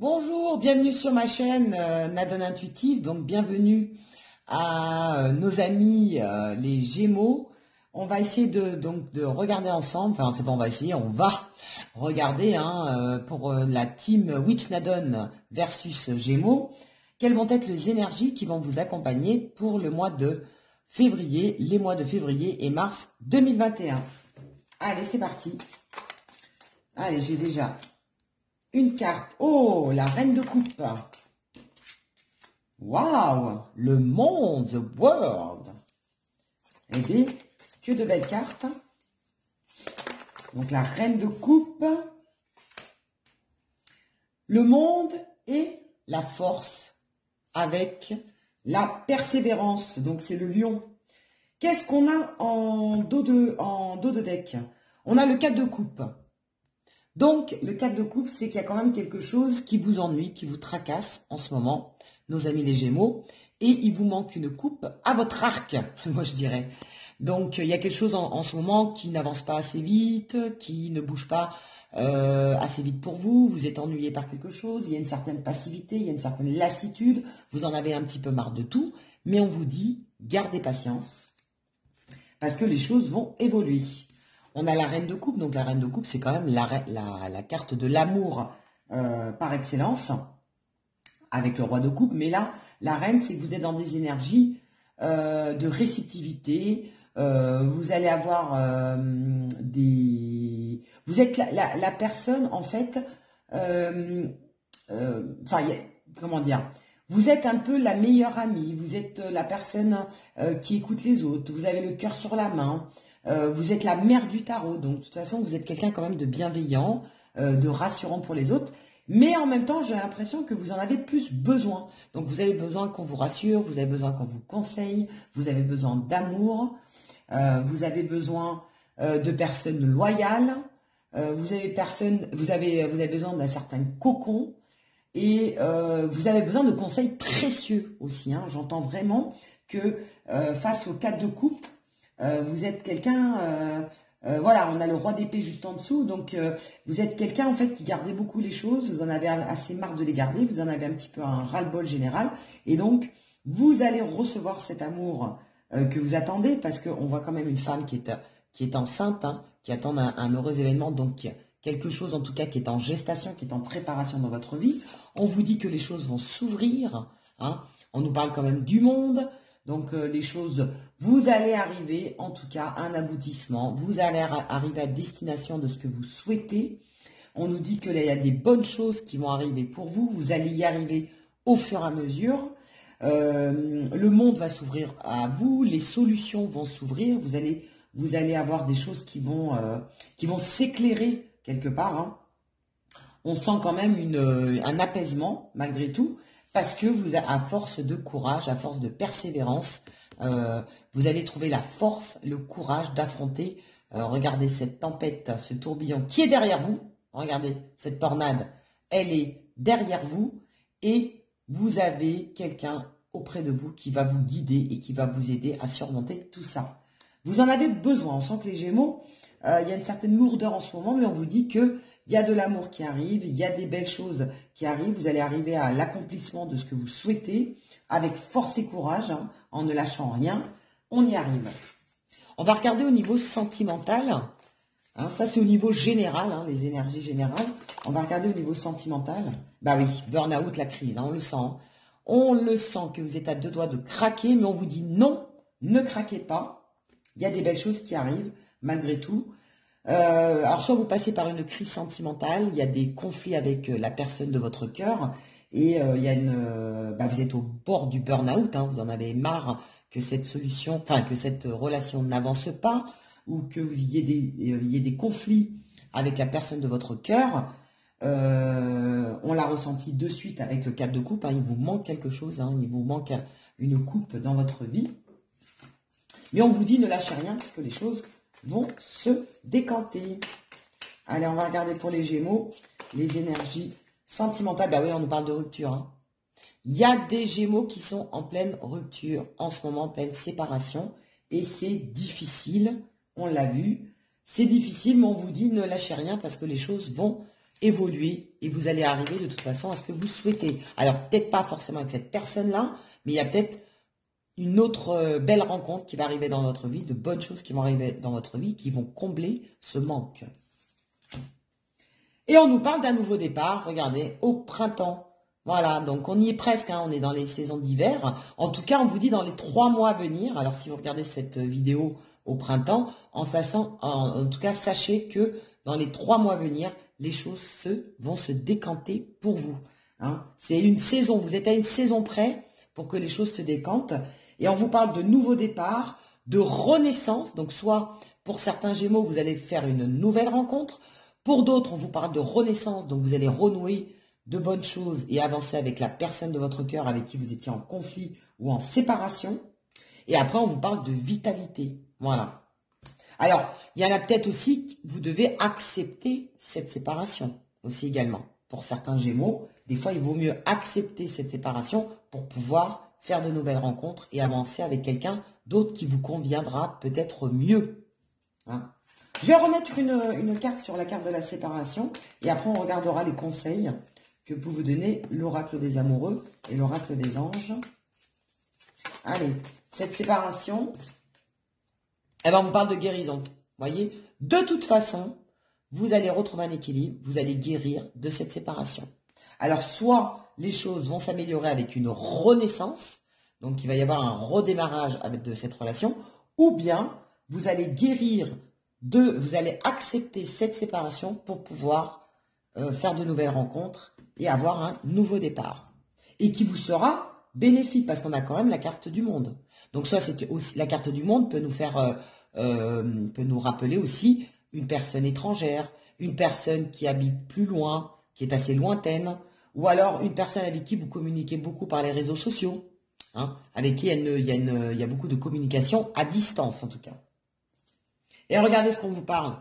Bonjour, bienvenue sur ma chaîne Nadone Intuitive. Donc bienvenue à nos amis les Gémeaux. On va essayer de regarder ensemble, enfin c'est pas on va essayer, on va regarder pour la team Witch Nadone versus Gémeaux, quelles vont être les énergies qui vont vous accompagner pour le mois de février, les mois de février et mars 2021. Allez, c'est parti. Allez, j'ai déjà une carte. Oh, la reine de coupe. Waouh, le monde, the world. Eh bien, que de belles cartes. Donc, la reine de coupe. Le monde et la force avec la persévérance. Donc, c'est le lion. Qu'est-ce qu'on a en dos de deck? On a le 4 de coupe. Donc, le 4 de coupe, c'est qu'il y a quand même quelque chose qui vous ennuie, qui vous tracasse en ce moment, nos amis les Gémeaux, et il vous manque une coupe à votre arc, moi je dirais. Donc, il y a quelque chose en ce moment qui n'avance pas assez vite, qui ne bouge pas assez vite pour vous, vous êtes ennuyé par quelque chose, il y a une certaine passivité, il y a une certaine lassitude, vous en avez un petit peu marre de tout, mais on vous dit, gardez patience, parce que les choses vont évoluer. On a la reine de coupe, donc la reine de coupe, c'est quand même la carte de l'amour par excellence, avec le roi de coupe. Mais là, la reine, c'est que vous êtes dans des énergies de réceptivité. Vous allez avoir Vous êtes la personne, en fait... comment dire? Vous êtes un peu la meilleure amie. Vous êtes la personne qui écoute les autres. Vous avez le cœur sur la main. Vous êtes la mère du tarot, donc de toute façon, vous êtes quelqu'un quand même de bienveillant, de rassurant pour les autres. Mais en même temps, j'ai l'impression que vous en avez plus besoin. Donc, vous avez besoin qu'on vous rassure, vous avez besoin qu'on vous conseille, vous avez besoin d'amour, vous avez besoin de personnes loyales, vous avez besoin d'un certain cocon et vous avez besoin de conseils précieux aussi. J'entends vraiment que face au 4 de coupe, vous êtes quelqu'un, voilà, on a le roi d'épée juste en dessous, donc vous êtes quelqu'un en fait qui gardait beaucoup les choses, vous en avez assez marre de les garder, vous en avez un petit peu un ras-le-bol général, et donc vous allez recevoir cet amour que vous attendez, parce qu'on voit quand même une femme qui est enceinte, qui attend un heureux événement, donc quelque chose en tout cas qui est en gestation, qui est en préparation dans votre vie. On vous dit que les choses vont s'ouvrir, on nous parle quand même du monde. Donc, les choses, vous allez arriver, en tout cas, à un aboutissement. Vous allez arriver à destination de ce que vous souhaitez. On nous dit qu'il y a des bonnes choses qui vont arriver pour vous. Vous allez y arriver au fur et à mesure. Le monde va s'ouvrir à vous. Les solutions vont s'ouvrir. Vous allez avoir des choses qui vont s'éclairer quelque part. On sent quand même un apaisement, malgré tout. Parce que vous, à force de courage, à force de persévérance, vous allez trouver la force, le courage d'affronter. Regardez cette tempête, ce tourbillon qui est derrière vous. Regardez, cette tornade, elle est derrière vous. Et vous avez quelqu'un auprès de vous qui va vous guider et qui va vous aider à surmonter tout ça. Vous en avez besoin. On sent que les Gémeaux, il y a une certaine lourdeur en ce moment, mais on vous dit que il y a de l'amour qui arrive, il y a des belles choses qui arrivent. Vous allez arriver à l'accomplissement de ce que vous souhaitez avec force et courage, en ne lâchant rien. On y arrive. On va regarder au niveau sentimental. Ça, c'est au niveau général, les énergies générales. On va regarder au niveau sentimental. Bah oui, burn-out, la crise, on le sent. On le sent que vous êtes à deux doigts de craquer, mais on vous dit non, ne craquez pas. Il y a des belles choses qui arrivent, malgré tout. Alors, soit vous passez par une crise sentimentale, il y a des conflits avec la personne de votre cœur, et il y a vous êtes au bord du burn-out, vous en avez marre que cette solution, que cette relation n'avance pas, ou que vous y ait des conflits avec la personne de votre cœur. On l'a ressenti de suite avec le 4 de coupe, il vous manque quelque chose, il vous manque une coupe dans votre vie. Mais on vous dit ne lâchez rien, parce que les choses vont se décanter. Allez, on va regarder pour les Gémeaux, les énergies sentimentales. Bah oui, on nous parle de rupture. Il y a des Gémeaux qui sont en pleine rupture, en ce moment, en pleine séparation. Et c'est difficile, on l'a vu. C'est difficile, mais on vous dit ne lâchez rien parce que les choses vont évoluer et vous allez arriver de toute façon à ce que vous souhaitez. Alors, peut-être pas forcément avec cette personne-là, mais il y a peut-être une autre belle rencontre qui va arriver dans votre vie, de bonnes choses qui vont arriver dans votre vie, qui vont combler ce manque. Et on nous parle d'un nouveau départ, regardez, au printemps. Voilà, donc on y est presque, hein, on est dans les saisons d'hiver. En tout cas, on vous dit dans les 3 mois à venir. Alors, si vous regardez cette vidéo au printemps, en tout cas, sachez que dans les 3 mois à venir, les choses vont se décanter pour vous. Hein. C'est une saison, vous êtes à une saison près pour que les choses se décantent. Et on vous parle de nouveaux départs, de renaissance. Donc, soit pour certains Gémeaux, vous allez faire une nouvelle rencontre. Pour d'autres, on vous parle de renaissance. Donc, vous allez renouer de bonnes choses et avancer avec la personne de votre cœur avec qui vous étiez en conflit ou en séparation. Et après, on vous parle de vitalité. Voilà. Alors, il y en a peut-être aussi, vous devez accepter cette séparation aussi également. Pour certains Gémeaux, des fois, il vaut mieux accepter cette séparation pour pouvoir faire de nouvelles rencontres et avancer avec quelqu'un d'autre qui vous conviendra peut-être mieux. Hein. Je vais remettre une carte sur la carte de la séparation et après, on regardera les conseils que peut vous donner l'oracle des amoureux et l'oracle des anges. Allez, cette séparation, eh ben, on vous parle de guérison. Vous voyez, de toute façon, vous allez retrouver un équilibre, vous allez guérir de cette séparation. Alors, soit les choses vont s'améliorer avec une renaissance, donc il va y avoir un redémarrage de cette relation, ou bien vous allez guérir vous allez accepter cette séparation pour pouvoir faire de nouvelles rencontres et avoir un nouveau départ. Et qui vous sera bénéfique, parce qu'on a quand même la carte du monde. Donc, soit c'est aussi la carte du monde peut nous faire, peut nous rappeler aussi une personne étrangère, une personne qui habite plus loin, qui est assez lointaine, ou alors une personne avec qui vous communiquez beaucoup par les réseaux sociaux, hein, avec qui il y a beaucoup de communication à distance en tout cas. Et regardez ce qu'on vous parle.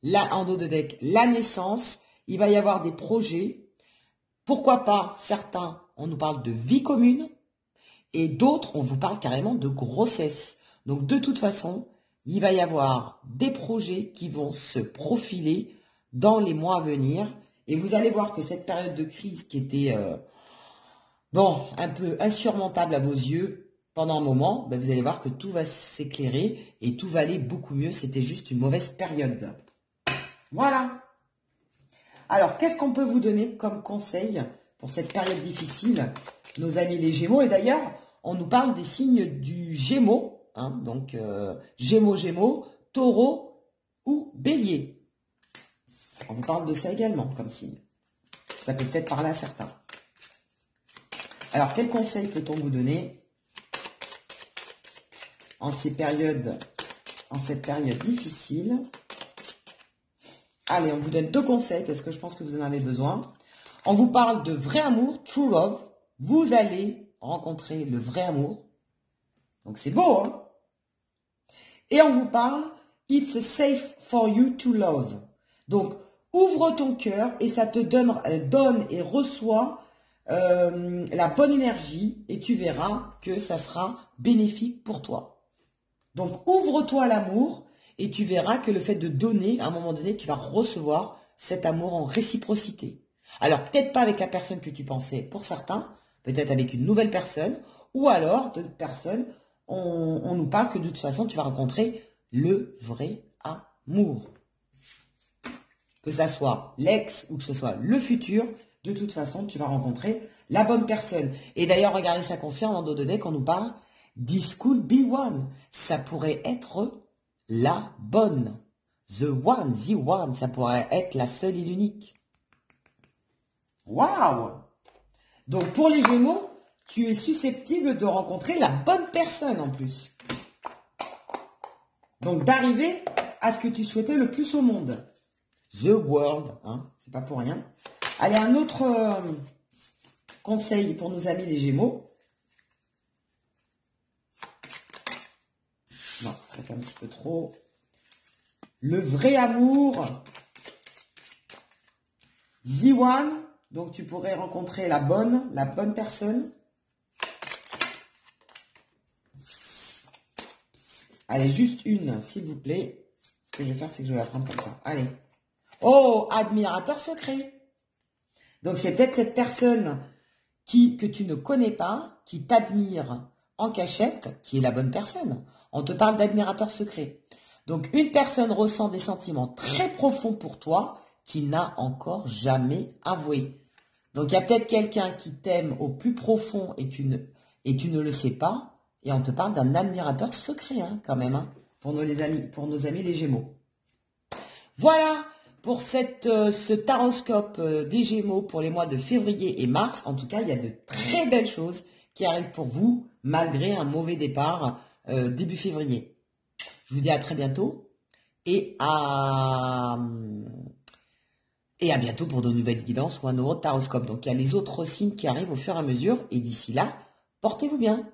Là, en dos de deck, la naissance, il va y avoir des projets. Pourquoi pas, certains, on nous parle de vie commune, et d'autres, on vous parle carrément de grossesse. Donc, de toute façon, il va y avoir des projets qui vont se profiler dans les mois à venir. Et vous allez voir que cette période de crise qui était, un peu insurmontable à vos yeux, pendant un moment, ben vous allez voir que tout va s'éclairer et tout va aller beaucoup mieux. C'était juste une mauvaise période. Voilà. Alors, qu'est-ce qu'on peut vous donner comme conseil pour cette période difficile, nos amis les Gémeaux? Et d'ailleurs, on nous parle des signes du Gémeaux, hein, donc Gémeaux, Taureau ou Bélier. On vous parle de ça également comme signe. Ça peut peut-être parler à certains. Alors, quel conseil peut-on vous donner en cette période difficile? Allez, on vous donne 2 conseils parce que je pense que vous en avez besoin. On vous parle de vrai amour, true love. Vous allez rencontrer le vrai amour. Donc, c'est beau, hein? Et on vous parle, it's safe for you to love. Donc, ouvre ton cœur et ça te donne et reçoit la bonne énergie et tu verras que ça sera bénéfique pour toi. Donc, ouvre-toi à l'amour et tu verras que le fait de donner, à un moment donné, tu vas recevoir cet amour en réciprocité. Alors, peut-être pas avec la personne que tu pensais pour certains, peut-être avec une nouvelle personne, ou alors de personnes, on nous parle que de toute façon, tu vas rencontrer le vrai amour. Que ça soit l'ex ou que ce soit le futur, de toute façon, tu vas rencontrer la bonne personne. Et d'ailleurs, regardez, ça confirme en dos de deck, on nous parle This could be one. Ça pourrait être la bonne. The one, ça pourrait être la seule et l'unique. Waouh! Donc, pour les Gémeaux, tu es susceptible de rencontrer la bonne personne en plus. Donc, d'arriver à ce que tu souhaitais le plus au monde. The world, hein, c'est pas pour rien. Allez, un autre conseil pour nos amis les Gémeaux. Non, ça fait un petit peu trop. Le vrai amour. The one. Donc, tu pourrais rencontrer la bonne personne. Allez, juste une, s'il vous plaît. Ce que je vais faire, c'est que je vais la prendre comme ça. Allez. Oh, admirateur secret. Donc c'est peut-être cette personne que tu ne connais pas, qui t'admire en cachette, qui est la bonne personne. On te parle d'admirateur secret. Donc une personne ressent des sentiments très profonds pour toi qui n'a encore jamais avoué. Donc il y a peut-être quelqu'un qui t'aime au plus profond et tu ne le sais pas. Et on te parle d'un admirateur secret hein, quand même, hein, pour nos amis les Gémeaux. Voilà pour ce taroscope des Gémeaux pour les mois de février et mars. En tout cas, il y a de très belles choses qui arrivent pour vous, malgré un mauvais départ début février. Je vous dis à très bientôt et à bientôt pour de nouvelles guidances ou un nouveau taroscope. Donc, il y a les autres signes qui arrivent au fur et à mesure. Et d'ici là, portez-vous bien.